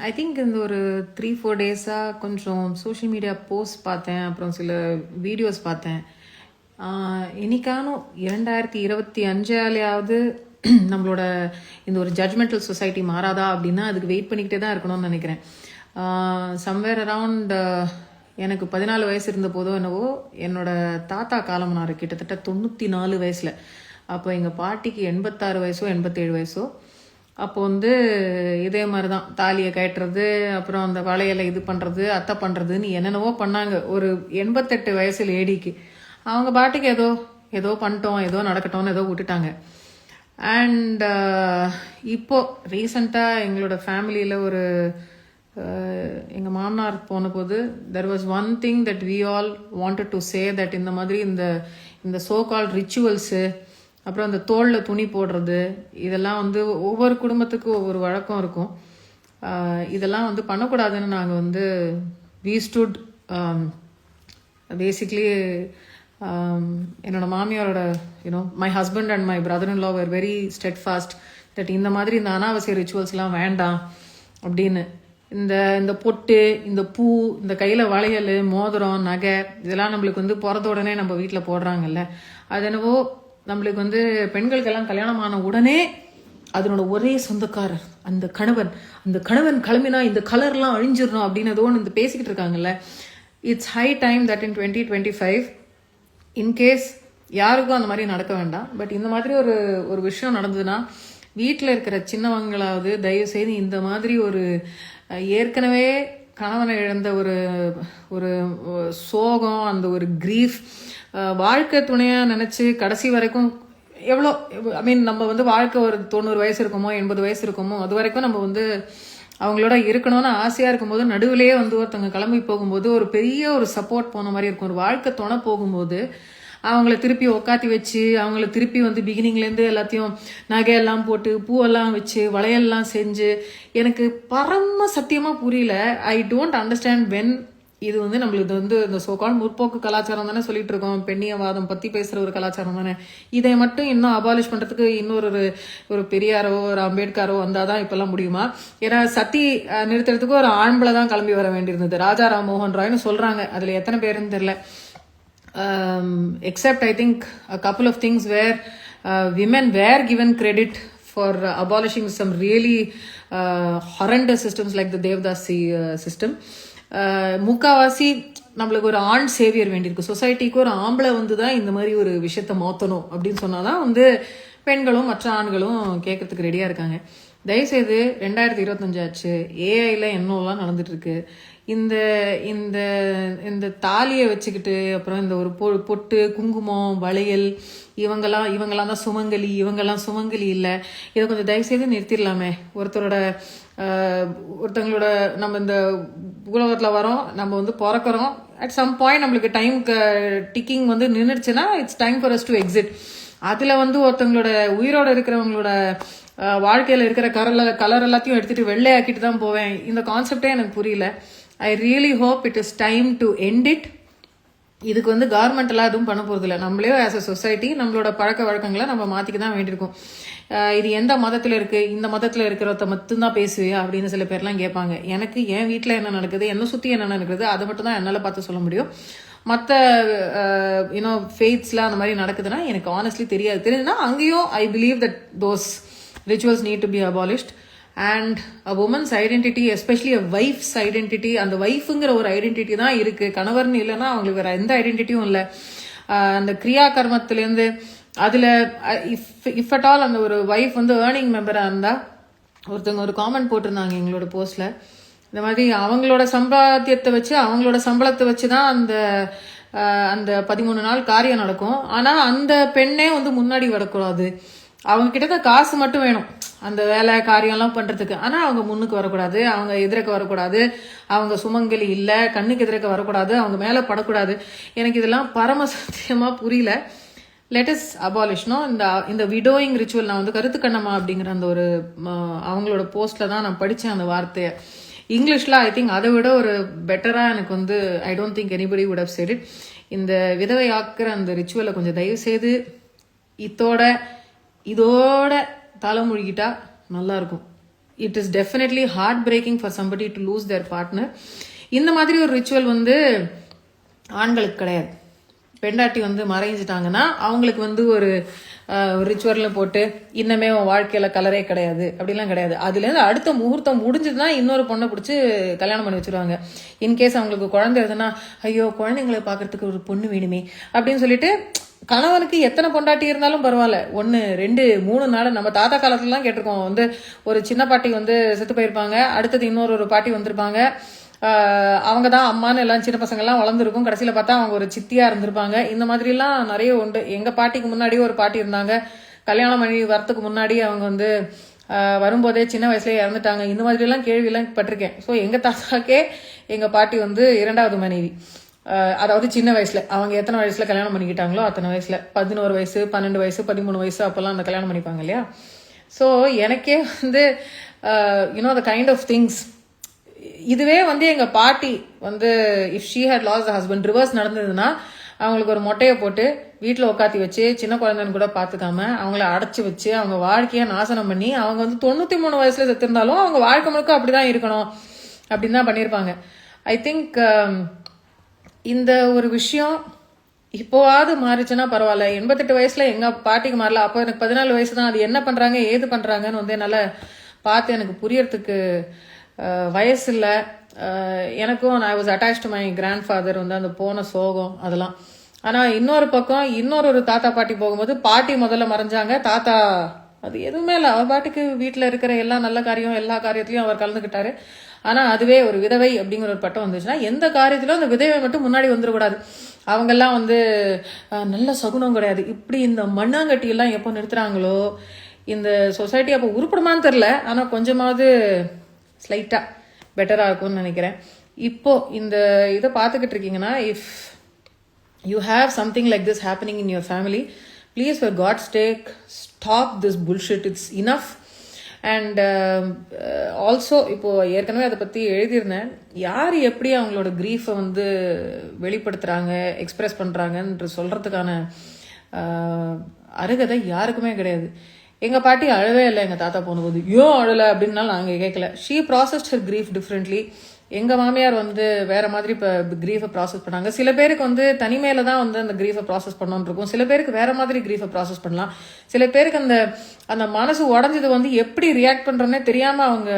I think இந்த ஒரு 3-4 டேஸாக கொஞ்சம் சோஷியல் மீடியா போஸ்ட் பார்த்தேன், அப்புறம் சில வீடியோஸ் பார்த்தேன். இன்னைக்கானும் 2025 நம்மளோட இந்த ஒரு ஜட்மெண்டல் சொசைட்டி மாறாதா அப்படின்னா அதுக்கு வெயிட் பண்ணிக்கிட்டே தான் இருக்கணும்னு நினைக்கிறேன். சம்வேர் அரவுண்ட் எனக்கு 14 வயசு இருந்த போதோ என்னவோ என்னோட தாத்தா காலமானார் கிட்டத்தட்ட 94 வயசில். அப்போ எங்கள் பாட்டிக்கு 86 வயசோ 87 வயசோ. அப்போ இதே மாதிரி தான் தாலியை கட்டுறது, அப்புறம் அந்த வளையலை இது பண்ணுறது, அத்தை பண்ணுறதுன்னு என்னென்னவோ பண்ணாங்க. ஒரு 88 வயசு லேடிக்கு அவங்க பாட்டுக்கு ஏதோ பண்ணிட்டோம், ஏதோ நடக்கட்டும்னு ஏதோ விட்டுட்டாங்க. அண்ட் இப்போ ரீசண்டாக எங்களோட ஃபேமிலியில் ஒரு எங்கள் மாமனார் போன போது there was one thing that we all wanted to say that இந்த மாதிரி இந்த சோ கால் ரிச்சுவல்ஸு, அப்புறம் அந்த தோளில் துணி போடுறது, இதெல்லாம் ஒவ்வொரு குடும்பத்துக்கும் ஒவ்வொரு வழக்கம் இருக்கும். இதெல்லாம் பண்ணக்கூடாதுன்னு நாங்கள் வி ஸ்டுட் பேசிக்லி என்னோட மாமியாரோட my husband and my brother in law were very steadfast that இந்த மாதிரி இந்த அனாவசிய ரிச்சுவல்ஸ்லாம் வேண்டாம் அப்படின்னு. இந்த பொட்டு, இந்த பூ, இந்த கையில் வளையல், மோதிரம், நகை, இதெல்லாம் நம்மளுக்கு பிறந்த உடனே நம்ம வீட்டில் போடுறாங்கல்ல, அது என்னவோ நம்மளுக்கு பெண்களுக்கெல்லாம் கல்யாணம் ஆன உடனே அதனோட ஒரே சொந்தக்காரர் அந்த கணவன் கிளம்பினா இந்த கலர்லாம் அழிஞ்சிடணும் அப்படின்னு ஏதோ ஒன்று பேசிக்கிட்டு இருக்காங்கல்ல. It's high time that in 2025 in case யாருக்கும் அந்த மாதிரி நடக்க வேண்டாம். பட் இந்த மாதிரி ஒரு விஷயம் நடந்ததுன்னா வீட்டில் இருக்கிற சின்னவங்களாவது தயவு செய்து இந்த மாதிரி ஒரு ஏற்கனவே கணவனை இழந்த ஒரு சோகம், அந்த ஒரு கிரீஃப், வாழ்க்கை துணையாக நினச்சி கடைசி வரைக்கும் எவ்வளோ நம்ம வாழ்க்கை ஒரு 90 வயசு இருக்குமோ 80 வயசு இருக்குமோ அது வரைக்கும் நம்ம அவங்களோட இருக்கணும்னு ஆசையாக இருக்கும்போது நடுவிலேயே ஒருத்தவங்க கிளம்பி போகும்போது ஒரு பெரிய ஒரு சப்போர்ட் போன மாதிரி இருக்கும். ஒரு வாழ்க்கை துணை போகும்போது அவங்கள திருப்பி உக்காத்தி வச்சு அவங்கள திருப்பி பிகினிங்லேருந்து எல்லாத்தையும் நகையெல்லாம் போட்டு பூவெல்லாம் வச்சு வளையல்லாம் செஞ்சு எனக்கு பரம சத்தியமாக புரியல. ஐ டோன்ட் அண்டர்ஸ்டாண்ட் வென் இது நம்மளுக்கு இந்த சோகால் முற்போக்கு கலாச்சாரம் தானே சொல்லிட்டு இருக்கோம், பெண்ணியவாதம் பற்றி பேசுகிற ஒரு கலாச்சாரம் தானே. இதை மட்டும் இன்னும் அபாலிஷ் பண்ணுறதுக்கு ஒரு பெரியாரோ ஒரு அம்பேத்கரோ வந்தால் தான் இப்போல்லாம் முடியுமா? ஏன்னா சத்தி நிறுத்துறதுக்கு ஒரு ஆண்களை தான் கிளம்பி வர வேண்டியிருந்தது. ராஜா ராம் மோகன் ராய்னு சொல்கிறாங்க, அதில் எத்தனை பேருன்னு தெரில. Except I think a couple of things where women were given credit for abolishing some really horrendous systems like the Devdasi system. முக்காவாசி நம்மளுக்கு ஒரு ஆண் சேவியர் வேண்டியிருக்கு. சொசைட்டிக்கு ஒரு ஆம்பளை தான் இந்த மாதிரி ஒரு விஷயத்த மாற்றணும் அப்படின்னு சொன்னாதான் பெண்களும் மற்ற ஆண்களும் கேட்கறதுக்கு ரெடியாக இருக்காங்க. தயவுசெய்து 2025 ஆச்சு, ஏஐல என்னெல்லாம் நடந்துட்டு இருக்கு. இந்த இந்த இந்த தாலியை வச்சுக்கிட்டு அப்புறம் இந்த ஒரு பொட்டு, குங்குமம், வளையல், இவங்கெல்லாம் தான் சுமங்கலி, இவங்கெல்லாம் சுமங்கலி இல்லை. இதை கொஞ்சம் தயவுசெய்து நிறுத்திடலாமே. ஒருத்தங்களோட நம்ம இந்த உலகத்தில் வரோம், நம்ம பிறக்கிறோம், அட் சம் பாயிண்ட் நம்மளுக்கு டைம் டிக்கிங் நின்றுச்சுன்னா it's time for us to exit. அதில் ஒருத்தங்களோட உயிரோட இருக்கிறவங்களோட வாழ்க்கையில் இருக்கிற கலர் எல்லாத்தையும் எடுத்துகிட்டு வெள்ளையாக்கிட்டு தான் போவேன். இந்த கான்செப்டே எனக்கு புரியல. I really hope it is time to end it. இதுக்கு கவர்மெண்ட் எல்லாம் எதுவும் பண்ண போகிறது இல்லை. நம்மளே ஆஸ் அ சொசைட்டி நம்மளோட பழக்க வழக்கங்களை நம்ம மாற்றிக்க தான் வேண்டியிருக்கோம். இது எந்த மதத்தில் இருக்குது, இந்த மதத்தில் இருக்கிறத மட்டும்தான் பேசுவியா அப்படின்னு சில பேர்லாம் கேட்பாங்க. எனக்கு என் வீட்டில் என்ன நடக்குது, என்னை சுற்றி என்ன நடக்குது, அதை மட்டும் தான் என்னால் பார்த்து சொல்ல முடியும். மற்ற ஃபெய்த்ஸ்லாம் அந்த மாதிரி நடக்குதுன்னா எனக்கு ஆனஸ்ட்லி தெரியுதுன்னா அங்கேயும் I believe that those rituals need to be abolished and a woman's identity, especially a wife's identity, அந்த வைஃப்ங்கிற ஒரு ஐடென்டிட்டி தான் இருக்கு. கணவர்னு இல்லைன்னா அவங்களுக்கு வேற எந்த ஐடென்டிட்டியும் இல்லை. அந்த கிரியா கர்மத்திலேருந்து அதில் இஃப் அட் ஆல் அந்த ஒரு வைஃப் ஏர்னிங் மெம்பராக இருந்தால், ஒருத்தவங்க ஒரு காமெண்ட் போட்டிருந்தாங்க எங்களோட போஸ்ட்ல, இந்த மாதிரி அவங்களோட சம்பாத்தியத்தை வச்சு அவங்களோட சம்பளத்தை வச்சு தான் அந்த 13 நாள் காரியம் நடக்கும். ஆனால் அந்த பெண்ணே முன்னாடி வரக்கூடாது, அவங்க கிட்ட தான் காசு மட்டும் வேணும் அந்த வேலை காரியம்லாம் பண்ணுறதுக்கு. ஆனால் அவங்க முன்னுக்கு வரக்கூடாது, அவங்க எதிர்க்க வரக்கூடாது, அவங்க சுமங்கலி இல்லை, கண்ணுக்கு எதிர்க்க வரக்கூடாது, அவங்க மேலே படக்கூடாது. எனக்கு இதெல்லாம் பரம சத்தியமாக புரியல. லெட்டஸ் அபாலிஷ்னோ இந்த விடோயிங் ரிச்சுவல். நான் கருத்து கண்ணம்மா அப்படிங்கிற அந்த ஒரு அவங்களோட போஸ்ட்டில் தான் நான் படித்தேன் அந்த வார்த்தையை. இங்கிலீஷில் ஐ திங்க் அதை விட ஒரு பெட்டராக எனக்கு I don't think anybody would have said it. இந்த விதவை ஆக்குற அந்த ரிச்சுவலை கொஞ்சம் தயவு செய்து இதோட தலைமொழிகிட்டா நல்லா இருக்கும். It is definitely heart breaking for somebody to lose their partner. இந்த மாதிரி ஒரு ரிச்சுவல் வந்து ஆண்களுக்கு கிடையாது. பெண்டாட்டி வந்து மறைஞ்சிட்டாங்கன்னா அவங்களுக்கு வந்து ஒரு ரிச்சுவல்ல போட்டு இன்னமே உன் வாழ்க்கையில கலரே கிடையாது அப்படிலாம் கிடையாது. அதுலேருந்து அடுத்த முகூர்த்தம் முடிஞ்சதுன்னா இன்னொரு பொண்ணை பிடிச்சி கல்யாணம் பண்ணி வச்சிருவாங்க. இன்கேஸ் அவங்களுக்கு குழந்தை இருந்ததுன்னா ஐயோ குழந்தைங்களை பார்க்கறதுக்கு ஒரு பொண்ணு வேணுமே அப்படின்னு சொல்லிட்டு கணவனுக்கு எத்தனை பொண்டாட்டி இருந்தாலும் பரவாயில்ல, 1 2 3 நாள் நம்ம தாத்தா காலத்துலலாம் கேட்டிருக்கோம். வந்து ஒரு சின்ன பாட்டி வந்து செத்து போயிருப்பாங்க, அடுத்தது இன்னொரு பாட்டி வந்திருப்பாங்க, அவங்க தான் அம்மான்னு எல்லாம் சின்ன பசங்கள்லாம் வளர்ந்துருக்கும், கடைசியில் பார்த்தா அவங்க ஒரு சித்தியா இருந்திருப்பாங்க. இந்த மாதிரிலாம் நிறைய உண்டு. எங்க பாட்டிக்கு முன்னாடியே ஒரு பாட்டி இருந்தாங்க, கல்யாணம் பண்ணி வரத்துக்கு முன்னாடி அவங்க வந்து வரும்போதே சின்ன வயசுலேயே இறந்துட்டாங்க. இந்த மாதிரிலாம் கேள்வியெல்லாம் பட்டிருக்கேன். ஸோ எங்க தாத்தாக்கே எங்க பாட்டி வந்து 2வது மனைவி. அதாவது சின்ன வயசுல அவங்க எத்தனை வயசுல கல்யாணம் பண்ணிக்கிட்டாங்களோ அத்தனை வயசுல 11 வயசு 12 வயசு 13 வயசு அப்பெல்லாம் அந்த கல்யாணம் பண்ணிப்பாங்க இல்லையா. ஸோ எனக்கே வந்து you know the kind of things, இதுவே வந்து எங்க பாட்டி வந்து if she had lost the husband reverse நடந்ததுன்னா அவங்களுக்கு ஒரு மொட்டையை போட்டு வீட்டில் உட்காத்தி வச்சு சின்ன குழந்தைன்னு கூட பார்த்துக்காம அவங்கள அடைச்சி வச்சு அவங்க வாழ்க்கையை நாசனம் பண்ணி அவங்க வந்து 93 வயசுல செத்துருந்தாலும் அவங்க வாழ்க்கை முழுக்க அப்படிதான் இருக்கணும் அப்படின்னு தான் பண்ணியிருப்பாங்க. ஐ திங்க் இந்த ஒரு விஷயம் இப்போவாது மாறிச்சுன்னா பரவாயில்ல. 88 வயசுல எங்க பாட்டிக்கு மாறல, அப்போ எனக்கு 14 வயசு தான். அது என்ன பண்றாங்க ஏது பண்றாங்கன்னு வந்து என்னால் பார்த்து எனக்கு புரியறதுக்கு வயசு இல்லை. எனக்கும் I was attach to my grandfather வந்து அந்த போன சோகம் அதெல்லாம். ஆனால் இன்னொரு பக்கம் இன்னொரு தாத்தா பாட்டி போகும்போது பாட்டி முதல்ல மறைஞ்சாங்க, தாத்தா அது எதுவுமே இல்லை, அவர் பாட்டுக்கு வீட்டில் இருக்கிற எல்லா நல்ல காரியம் எல்லா காரியத்திலையும் அவர் கலந்துக்கிட்டாரு. ஆனால் அதுவே ஒரு விதவை அப்படிங்கிற ஒரு பட்டம் வந்துச்சுன்னா எந்த காரியத்திலும் அந்த விதவை மட்டும் முன்னாடி வந்துடக்கூடாது. அவங்கெல்லாம் வந்து நல்ல சகுனம் கிடையாது. இப்படி இந்த மண்ணாங்கட்டியெல்லாம் எப்போ நிறுத்துறாங்களோ இந்த சொசைட்டி அப்போ உருப்படுமான்னு தெரில, ஆனால் கொஞ்சமாவது ஸ்லைட்டாக பெட்டராக இருக்கும்னு நினைக்கிறேன். இப்போ இந்த இதை பார்த்துக்கிட்டு இருக்கீங்கன்னா if you have something like this happening in your family, please for God's take stop this bullshit, it's enough. And also இப்போது ஏற்கனவே அதை பற்றி எழுதியிருந்தேன், யார் எப்படி அவங்களோட க்ரீஃபை வந்து வெளிப்படுத்துகிறாங்க எக்ஸ்பிரஸ் பண்ணுறாங்கன்ற சொல்கிறதுக்கான அருகதை யாருக்குமே கிடையாது. எங்கள் பாட்டி அழவே இல்லை எங்கள் தாத்தா போனபோது, ஏன் அழலை அப்படின்னாலும் நாங்கள் கேட்கல. She processed her grief differently. எங்கள் மாமியார் வந்து வேற மாதிரி இப்போ க்ரீஃபை ப்ராசஸ் பண்ணாங்க. சில பேருக்கு வந்து தனிமையில தான் வந்து அந்த க்ரீஃபை ப்ராசஸ் பண்ணணும்னு இருக்கும், சில பேருக்கு வேற மாதிரி க்ரீஃபை ப்ராசஸ் பண்ணலாம். சில பேருக்கு அந்த அந்த மனசு உடஞ்சது வந்து எப்படி ரியாக்ட் பண்ணுறோன்னே தெரியாமல் அவங்க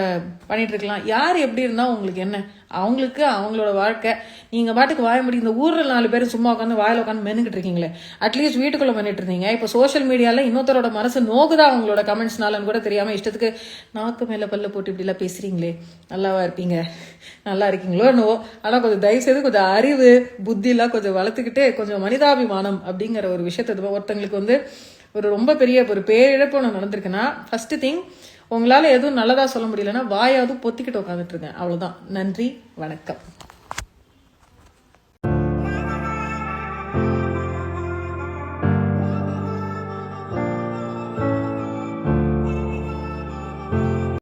பண்ணிட்டு இருக்கலாம். யார் எப்படி இருந்தால் உங்களுக்கு என்ன, அவங்களுக்கு அவங்களோட வாழ்க்கை. நீங்கள் பாட்டுக்கு வாய முடி இந்த ஊரில் 4 பேர் சும்மா உட்காந்து வாயில் உட்காந்து மென்னுக்கிட்டு இருக்கீங்களே, அட்லீஸ்ட் வீட்டுக்குள்ளே மென்னுட்டு இருந்தீங்க. இப்போ சோஷியல் மீடியாவில் இன்னொருத்தரோட மனசு நோக்குதா அவங்களோட கமெண்ட்ஸ்னாலன்னு கூட தெரியாமல் இஷ்டத்துக்கு நாக்கு மேலே பல்ல போட்டு இப்படிலாம் பேசுகிறீங்களே, நல்லாவா இருப்பீங்க, நல்லா இருக்கீங்களோ என்னவோ. ஆனால் கொஞ்சம் தயவுசெய்து கொஞ்சம் அறிவு புத்திலாம் கொஞ்சம் வளர்த்துக்கிட்டு கொஞ்சம் மனிதாபிமானம் அப்படிங்கிற ஒரு விஷயத்தை ஒருத்தங்களுக்கு வந்து ஒரு ரொம்ப பெரிய ஒரு பேரிழப்பு ஒன்று நடந்திருக்குன்னா ஃபர்ஸ்ட் திங் உங்களால் எதுவும் நல்லதாக சொல்ல முடியலன்னா வாயாவது பொத்திக்கிட்டு உட்காந்துட்டு இருக்கேன். அவ்வளோதான். நன்றி, வணக்கம்.